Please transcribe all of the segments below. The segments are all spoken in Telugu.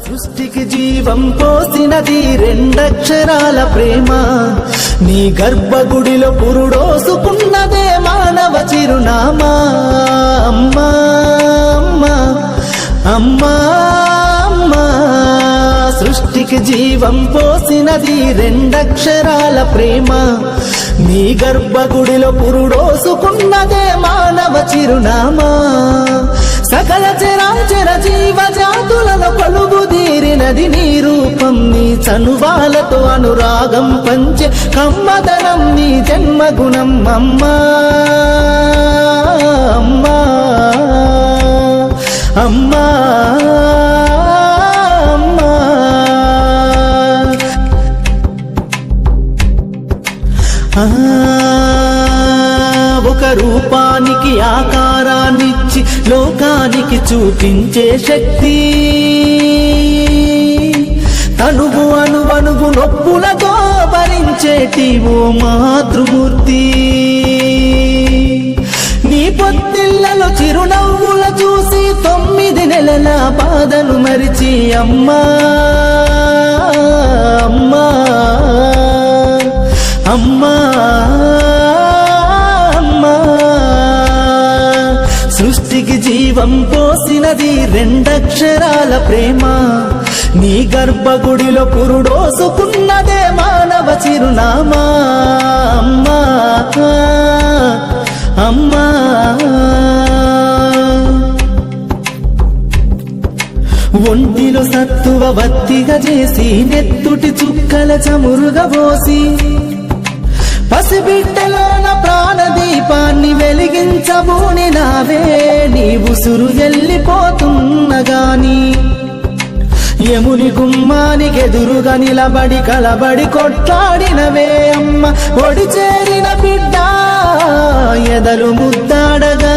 సృష్టికి జీవం పోసినది రెండక్షరాల ప్రేమ, నీ గర్భగుడిలో పురుడోసుకున్నదే మానవ చిరునామా. అమ్మా అమ్మా అమ్మా అమ్మా, సృష్టికి జీవం పోసినది రెండక్షరాల ప్రేమ, నీ గర్భగుడిలో పురుడోసుకున్నదే మానవ చిరునామా. సకల చరాచర జీవ జాతులను కొలువుదీరినది నీ రూపం, నీ చనువాలతో అనురాగం పంచే కమ్మదనం నీ జన్మగుణం. అమ్మా అమ్మా అమ్మా అమ్మా, ఒక రూపానికి ఆకారాన్నిచ్చి లోకానికి చూపించే శక్తి, తనువు అణువణువు నొప్పులతో భరించేటి ఓ మాతృమూర్తి, నీ పొత్తిళ్లలో చిరునవ్వుల చూసి 9 నెలల బాధను మరిచి అమ్మా అమ్మా అమ్మా అమ్మా, సృష్టికి జీవం పోసినది రెండక్షరాల ప్రేమ, నీ గర్భగుడిలో పురుడోసుకున్నదే మానవ చిరునామా. అమ్మా అమ్మా, ఒంటిలో సత్తువ వత్తిగా చేసి నెత్తుటి చుక్కల చమురుగా పోసి పసిబిడ్డలోన ప్రాణదీపాన్ని వెలిగించబూని నావే, నీ ఉసురు వెళ్ళిపోతున్నగాని యముని గుమ్మానికి ఎదురుగా నిలబడి కలబడి కొట్లాడినవే అమ్మ. ఒడి చేరిన బిడ్డ ఎదలు ముద్దాడగా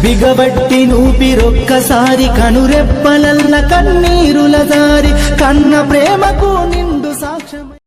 బిగబట్టి నూపిరొక్కసారి కనురెప్పలల్ల కన్నీరుల దారి కన్న ప్రేమకు